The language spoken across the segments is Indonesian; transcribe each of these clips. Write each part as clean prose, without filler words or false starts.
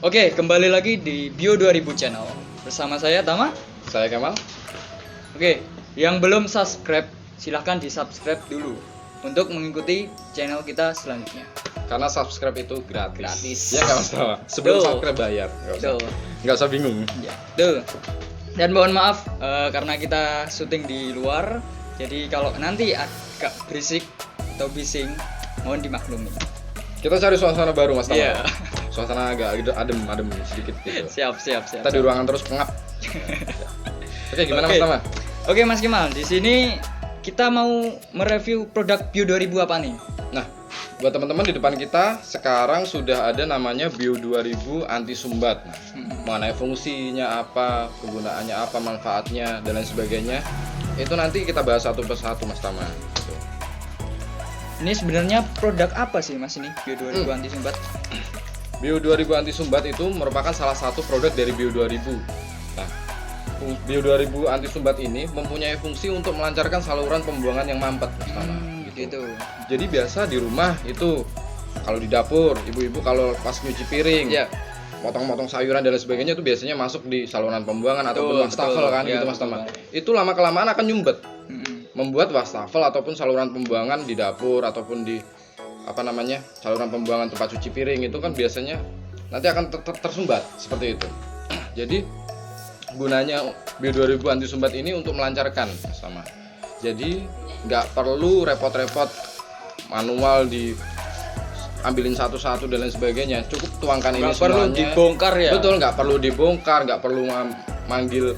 Oke, kembali lagi di Bio 2000 Channel. Bersama saya Tama. Saya Kemal. Oke, yang belum subscribe silahkan di subscribe dulu untuk mengikuti channel kita selanjutnya. Karena subscribe itu gratis. Gratis. Ya nggak masalah. Sebelum Tuh. subscribe bayar. Tuh. Nggak usah bingung. Ya, tuh. Dan mohon maaf karena kita syuting di luar, jadi kalau nanti agak berisik atau bising, mohon dimaklumi. Kita cari suasana baru Mas Tama. Iya. Suasana agak adem sedikit gitu. Siap. Kita di ruangan terus pengap. Oke, gimana Oke. Mas Tama? Oke Mas Kemal, di sini kita mau mereview produk Bio 2000 apa nih? Nah, buat teman-teman di depan kita sekarang sudah ada namanya Bio 2000 anti sumbat. Nah, mengenai fungsinya apa, kegunaannya apa, manfaatnya dan lain sebagainya, itu nanti kita bahas satu persatu Mas Tama. Gitu. Ini sebenarnya produk apa sih Mas ini Bio 2000 anti sumbat? Bio 2000 anti sumbat itu merupakan salah satu produk dari Bio 2000. Nah, Bio 2000 anti sumbat ini mempunyai fungsi untuk melancarkan saluran pembuangan yang mampet, Mas Tama. Gitu. Jadi biasa di rumah itu kalau di dapur, ibu-ibu kalau pas nyuci piring, Ya. potong-potong sayuran dan lain sebagainya itu biasanya masuk di saluran pembuangan ataupun wastafel kan Ya, gitu Mas betul Tama. banget. Itu lama-kelamaan akan nyumbet. Mm-mm. Membuat wastafel ataupun saluran pembuangan di dapur ataupun di saluran pembuangan tempat cuci piring itu kan biasanya nanti akan tersumbat seperti itu. Jadi gunanya Bio 2000 anti sumbat ini untuk melancarkan sama. Jadi nggak perlu repot-repot manual diambilin satu-satu dan lain sebagainya. Cukup tuangkan ini Nggak perlu semuanya. dibongkar ya. Betul, nggak perlu dibongkar, nggak perlu manggil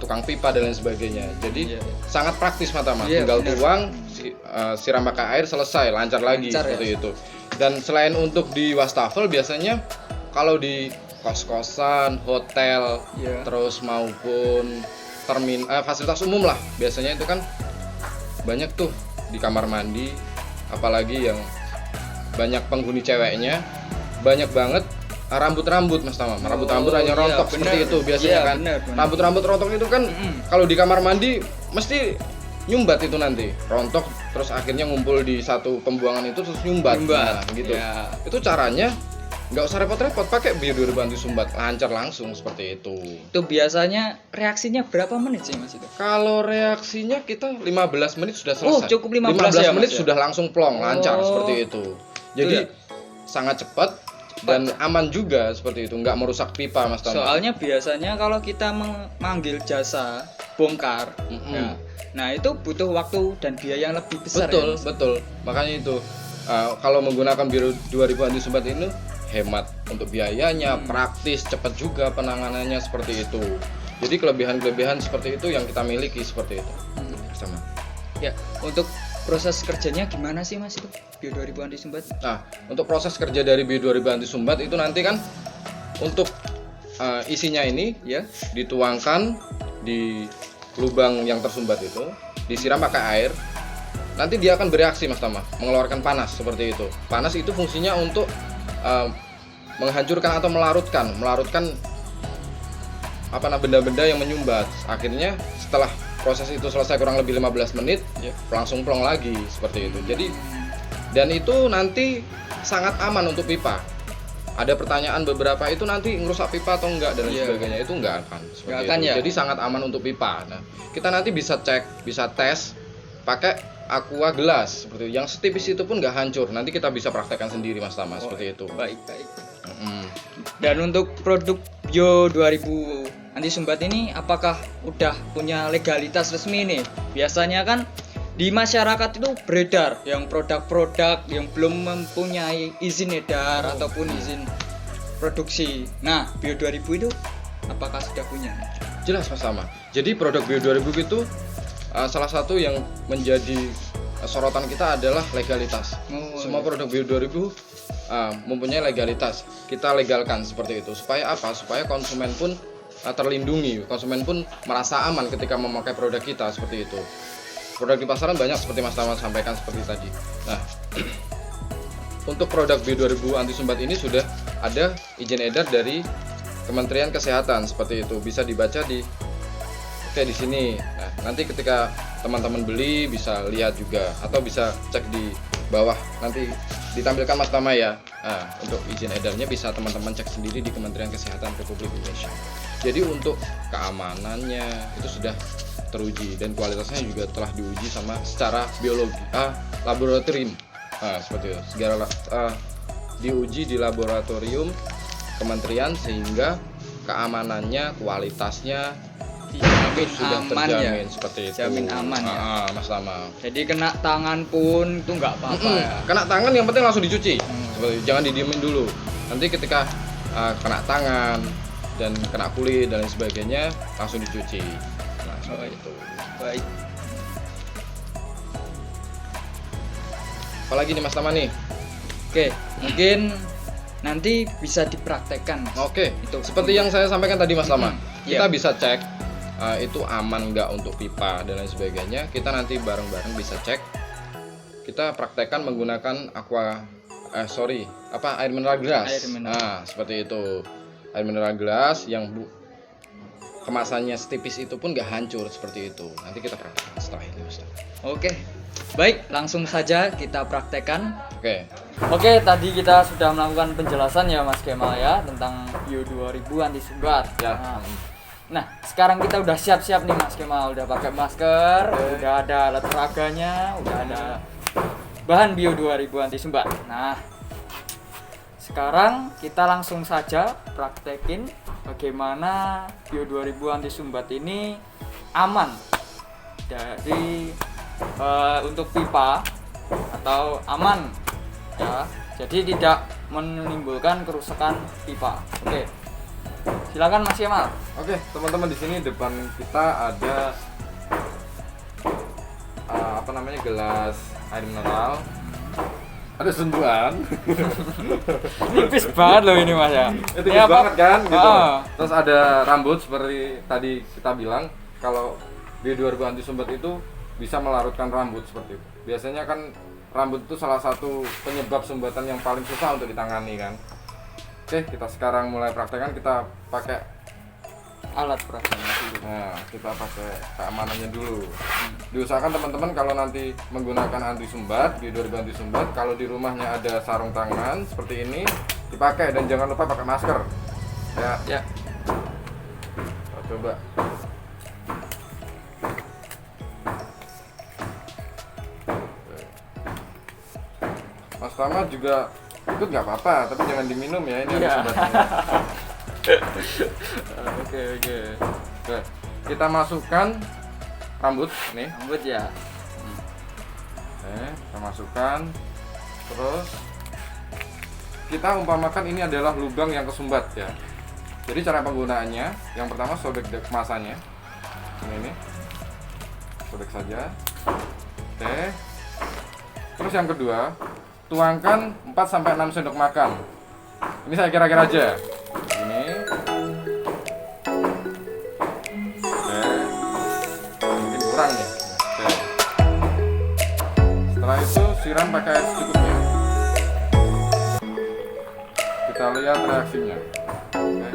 tukang pipa dan lain sebagainya. Jadi Iya. sangat praktis Mas Tama. Iya, Tinggal benar. tuang, siram pakai air, selesai, lancar lagi Lancar, seperti ya. itu. Dan selain untuk di wastafel biasanya kalau di kos-kosan, hotel, Iya. terus maupun fasilitas umum lah, biasanya itu kan banyak tuh di kamar mandi, apalagi yang banyak penghuni ceweknya, banyak banget rambut-rambut Mas Tama. Rambut-rambut hanya iya, rontok benar. seperti itu biasanya Iya, kan. benar. Rambut-rambut rontok itu kan kalau di kamar mandi mesti nyumbat itu nanti. Rontok terus akhirnya ngumpul di satu pembuangan itu terus nyumbat. Nah, gitu. Ya. Itu caranya nggak usah repot-repot, pakai Bio 2000 anti sumbat, lancar langsung seperti itu. Itu biasanya reaksinya berapa menit sih Mas itu? Kalau reaksinya kita 15 menit sudah Oh, selesai. cukup 15 ya, menit Mas, ya? sudah langsung plong, lancar Oh. seperti itu. Jadi ya? sangat cepat dan aman juga seperti itu, nggak merusak pipa Mas Tama. Soalnya biasanya kalau kita memanggil jasa bongkar, ya, nah itu butuh waktu dan biaya yang lebih besar. Betul, ya, Mas? betul. Makanya itu kalau menggunakan Bio 2000 anti sumbat ini hemat untuk biayanya, praktis, cepat juga penanganannya seperti itu. Jadi kelebihan-kelebihan seperti itu yang kita miliki seperti itu. Sama. Ya, untuk proses kerjanya gimana sih Mas itu Bio 2000 anti sumbat? Nah, untuk proses kerja dari Bio 2000 anti sumbat itu nanti kan untuk isinya ini ya dituangkan di lubang yang tersumbat itu, disiram pakai air. Nanti dia akan bereaksi Mas Tama, mengeluarkan panas seperti itu. Panas itu fungsinya untuk menghancurkan atau melarutkan benda-benda yang menyumbat. Akhirnya setelah proses itu selesai kurang lebih 15 menit, langsung plong lagi seperti itu. Jadi dan itu nanti sangat aman untuk pipa. Ada pertanyaan beberapa itu nanti ngerusak pipa atau enggak dan lain sebagainya, itu enggak akan seperti Enggak akan, itu. ya? Jadi sangat aman untuk pipa. Nah, kita nanti bisa cek, bisa tes pakai aqua gelas seperti itu. Yang setipis itu pun nggak hancur. Nanti kita bisa praktekkan sendiri Mas Tama seperti itu. Baik. Dan untuk produk Bio 2000 anti sumbat ini apakah udah punya legalitas resmi nih? Biasanya kan di masyarakat itu beredar yang produk-produk yang belum mempunyai izin edar ataupun izin produksi. Nah, Bio 2000 itu apakah sudah punya? Jelas Mas Tama. Jadi produk Bio 2000 itu salah satu yang menjadi sorotan kita adalah legalitas. Semua produk Bio 2000 mempunyai legalitas. Kita legalkan seperti itu. Supaya apa? Supaya konsumen pun terlindungi. Konsumen pun merasa aman ketika memakai produk kita seperti itu. Produk di pasaran banyak seperti Mas Tama sampaikan seperti tadi. Nah, untuk produk Bio 2000 anti sumbat ini sudah ada izin edar dari Kementerian Kesehatan seperti itu. Bisa dibaca di sini. Nah, nanti ketika teman-teman beli bisa lihat juga atau bisa cek di bawah nanti ditampilkan Mas Tama ya. Nah, untuk izin edarnya bisa teman-teman cek sendiri di Kementerian Kesehatan Republik Indonesia. Jadi untuk keamanannya itu sudah teruji dan kualitasnya juga telah diuji sama secara biologi laboratorium. Nah, seperti itu. Segala diuji di laboratorium kementerian sehingga keamanannya, kualitasnya Dijamin sudah aman terjamin ya. seperti itu. Jamin aman ya. Mas Tama. Jadi kena tangan pun itu nggak apa-apa ya. Kena tangan yang penting langsung dicuci. Hmm. Seperti itu. Jangan didiemin dulu. Nanti ketika kena tangan dan kena kulit dan lain sebagainya langsung dicuci. Nah, seperti itu. Baik. Apalagi nih Mas Tama nih? Oke, mungkin nanti bisa dipraktekkan. Oke, Itu. seperti yang saya sampaikan tadi Mas Tama. Kita Iya. bisa cek itu aman nggak untuk pipa dan lain sebagainya. Kita nanti bareng-bareng bisa cek. Kita praktekkan menggunakan air mineral gelas. Air mineral. Nah, seperti itu. Air mineral gelas yang kemasannya setipis itu pun nggak hancur seperti itu. Nanti kita praktekkan setelah ini, Ustaz. Oke. Baik, langsung saja kita praktekkan. Oke. Oke, tadi kita sudah melakukan penjelasan ya Mas Kemal ya tentang Bio 2000 anti sumbat. Ya. Nah, sekarang kita udah siap-siap nih Mas Kemal, udah pakai masker, udah ada alat peraganya, udah ada bahan Bio 2000 anti sumbat. Nah, sekarang kita langsung saja praktekin bagaimana Bio 2000 anti sumbat ini aman dari untuk pipa atau aman ya, jadi tidak menimbulkan kerusakan pipa. Oke, silakan Mas Kemal. Oke, teman-teman, di sini depan kita ada gelas air mineral. Ada sentuhan. Nipis banget loh ini Mas ya. Itu tipis banget kan gitu. Ah. Terus ada rambut seperti tadi kita bilang kalau Bio 2000 anti sumbat itu bisa melarutkan rambut seperti itu. Biasanya kan rambut itu salah satu penyebab sumbatan yang paling susah untuk ditangani kan. Oke, kita sekarang mulai praktekkan, kita pakai Alat peraganya dulu. Nah, kita pakai keamanannya dulu. Diusahakan teman-teman kalau nanti menggunakan anti sumbat, Bio 2000 anti sumbat, kalau di rumahnya ada sarung tangan seperti ini, dipakai dan jangan lupa pakai masker. Ya, Ya. kita coba. Mas Tama juga ikut nggak apa-apa, tapi jangan diminum ya, ini Iya. anti sumbatnya. Oke. Oke, kita masukkan rambut nih. Rambut ya. Kita masukkan, terus kita umpamakan ini adalah lubang yang kesumbat ya. Jadi cara penggunaannya, yang pertama sobek kemasannya, ini sobek saja. Oke. Terus yang kedua, tuangkan 4-6 sendok makan. Ini saya kira-kira aja. Ini. Mungkin kurang nih. Oke. Setelah itu siram pakai air secukupnya. Kita lihat reaksinya. Oke.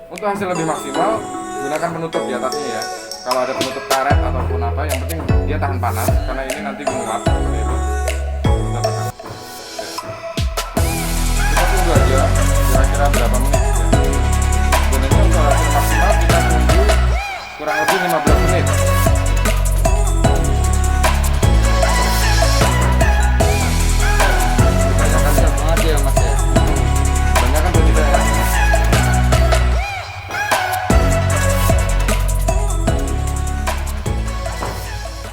Untuk hasil lebih maksimal, gunakan penutup di atasnya ya. Kalau ada penutup karet ataupun apa, yang penting dia tahan panas karena ini nanti menguap seperti itu. Kita tekan. Oke. Kita tunggu aja kira-kira berapa menit ya. Sebenarnya untuk hasil maksimal kita tunggu kurang lebih 15 menit. Banyak banget ya Mas ya. Banyak kan tidak ya?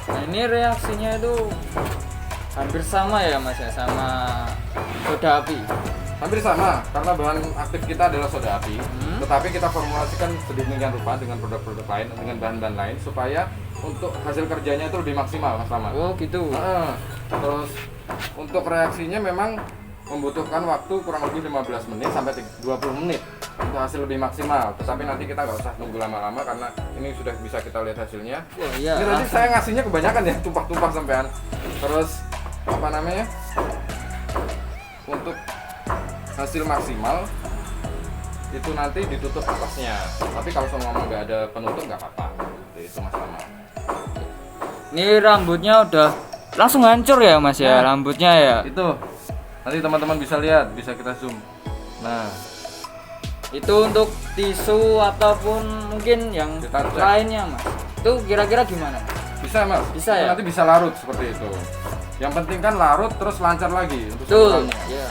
Nah, ini reaksinya itu hampir sama ya Mas ya, sama soda api. Hampir sama, karena bahan aktif kita adalah soda api. Tetapi kita formulasikan sedemikian rupa dengan produk-produk lain, dengan bahan-bahan lain supaya untuk hasil kerjanya itu lebih maksimal, Mas Tama. Oh gitu. Terus untuk reaksinya memang membutuhkan waktu kurang lebih 15 menit sampai 20 menit untuk hasil lebih maksimal. Tetapi nanti kita nggak usah nunggu lama-lama karena ini sudah bisa kita lihat hasilnya. Oh iya. Ini tadi saya ngasihnya kebanyakan ya, tumpah-tumpah sampean. Terus apa namanya? Untuk hasil maksimal itu nanti ditutup atasnya. Tapi kalau semua nggak ada penutup nggak apa-apa. Itu Mas Tama. Ini rambutnya udah langsung hancur ya Mas ya, Nah. rambutnya ya. Itu Nanti teman-teman bisa lihat, bisa kita zoom. Nah, Itu untuk tisu ataupun mungkin yang Kita cek. lainnya Mas. Itu kira-kira gimana? bisa Mas. Bisa Itu ya? Nanti bisa larut seperti itu. Yang penting kan larut terus lancar lagi untuk Betul. salurannya. Iya.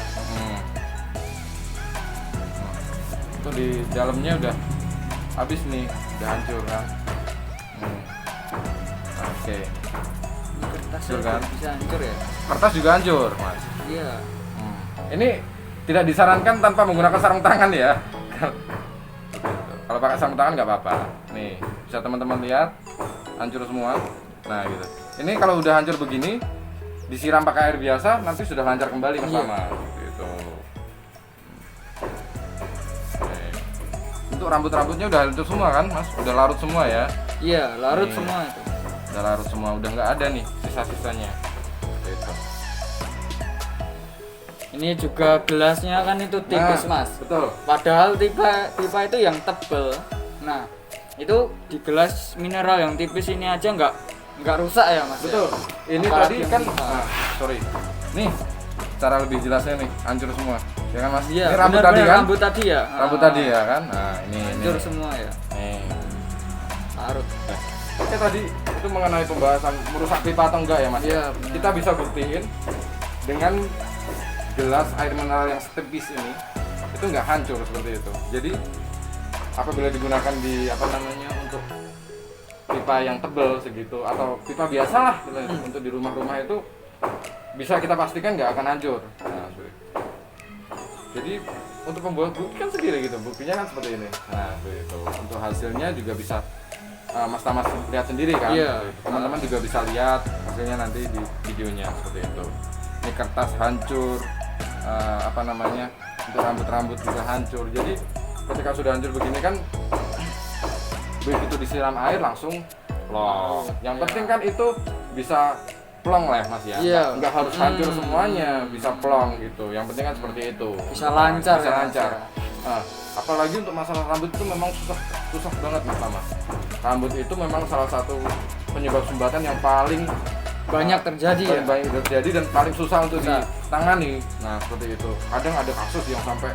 Itu di dalamnya udah habis nih, udah hancur kan. Oke. Kertasnya Betul kan? bisa hancur ya? Kertas juga hancur, Mas. Iya. Ini tidak disarankan tanpa menggunakan sarung tangan ya. Kalau pakai sarung tangan nggak apa-apa. Nih, bisa teman-teman lihat, hancur semua. Nah, gitu. Ini kalau udah hancur begini, disiram pakai air biasa, nanti sudah lancar kembali Mas Iya. Tama. Gitu. Oke. Untuk rambut-rambutnya udah hancur semua kan, Mas? Udah larut semua ya. Iya, larut Nih. semua itu. Udah larut semua, udah nggak ada nih sisa-sisanya. Gitu. Ini juga gelasnya kan itu tipis Nah, Mas. Betul. Padahal pipa itu yang tebel. Nah, itu di gelas mineral yang tipis ini aja nggak rusak ya Mas? Betul. Ya? Ini Apalagi tadi yang kan, pipa. sorry. Nih, cara lebih jelasnya nih, hancur semua. Ya kan Mas? Iya, Ini rambut benar-benar tadi kan? Rambut tadi ya. Rambut tadi ya kan? Nah, ini. Hancur semua ya. Nih. Larut. Oke, tadi itu mengenai pembahasan merusak pipa atau enggak ya Mas? Iya, benar. Kita bisa buktiin dengan gelas air mineral yang setipis ini itu nggak hancur seperti itu. Jadi apabila digunakan di apa namanya untuk pipa yang tebal segitu atau pipa biasa lah untuk di rumah-rumah itu bisa kita pastikan nggak akan hancur. Nah, jadi untuk membuat bukti kan sendiri gitu, buktinya kan seperti ini. Nah, itu untuk hasilnya juga bisa Mas Tamas lihat sendiri kan. Iya. Teman-teman juga bisa lihat hasilnya nanti di videonya seperti itu. Ini kertas hancur, apa namanya, untuk rambut-rambut juga hancur. Jadi ketika sudah hancur begini kan begitu disiram air langsung plong. Yang penting kan itu bisa plong lah Mas ya. Iya. Nggak harus hancur semuanya, bisa plong gitu. Yang penting kan seperti itu. Bisa lancar Bisa ya, Mas, lancar. ya. Nah, apalagi untuk masalah rambut itu memang susah banget Mas Tama. Rambut itu memang salah satu penyebab sumbatan yang paling Banyak terjadi ya. paling banyak terjadi dan paling susah untuk Susah. ditangani. Nah, seperti itu. Kadang ada kasus yang sampai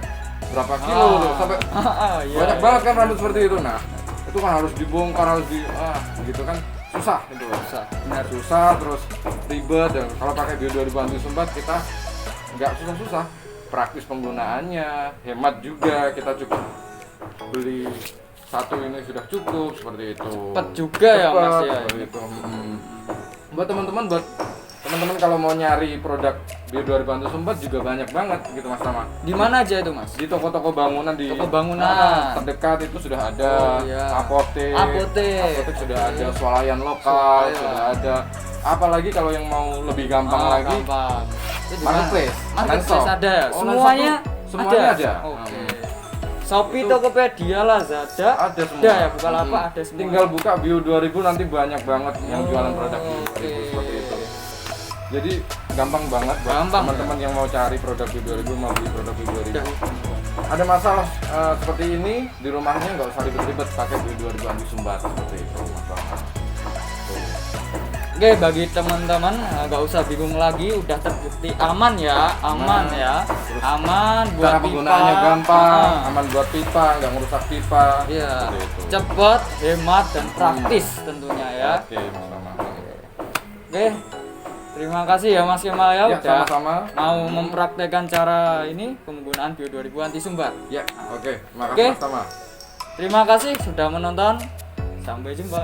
berapa kilo loh, sampai Iya, banyak iya. banget kan rambut seperti itu. Nah, itu kan harus dibongkar, harus gitu kan susah itu loh. Susah, benar. Susah terus ribet, dan kalau pakai Bio 2000 anti sumbat kita nggak susah-susah, praktis penggunaannya, hemat juga, kita cukup beli satu ini sudah cukup seperti itu. Cepet juga ya, Mas, ya. Seperti itu. Buat teman-teman kalau mau nyari produk Bio 2000 anti sumbat juga banyak banget gitu Mas Tama. Di mana aja itu Mas? Di toko-toko bangunan di Toko bangunan. terdekat itu sudah ada. Oh, iya. Apotek sudah ada, swalayan lokal Swalayan. sudah ada. Apalagi kalau yang mau lebih gampang lagi, Gampang. Itu di mana? marketplace, Marketplace Lansop. ada ya? Oh, Semuanya Lansop tuh semuanya ada. Oke. Hmm. Shopee, Itu- Tokopedia, Lazada, Ada semua. ya, Bukalapak ada semua. Tinggal buka Bio 2000 nanti banyak banget yang jualan produk Bio 2000 Oke. seperti itu. Jadi gampang banget buat Gampang, teman-teman yang mau cari produk Bio 2000, mau beli produk Bio 2000. Udah. Ada masalah seperti ini di rumahnya nggak usah ribet-ribet, pakai Bio 2000 anti sumbat seperti itu Mas Bang. Tuh. Oke, bagi teman-teman nggak usah bingung lagi, udah terbukti aman ya, aman Nah, ya, terus aman buat Cara pipa. penggunaannya gampang, Ah. aman buat pipa, nggak ngerusak pipa. Iya, Seperti itu. cepat, hemat dan praktis tentunya ya. Oke, sama. Oke, terima kasih ya Mas Kemal ya, Ya, udah sama-sama. mau mempraktekkan cara ini penggunaan Bio 2000 anti sumbat. Ya, oke. Terima Oke. kasih Mas Tama. Terima kasih sudah menonton. Sampai jumpa.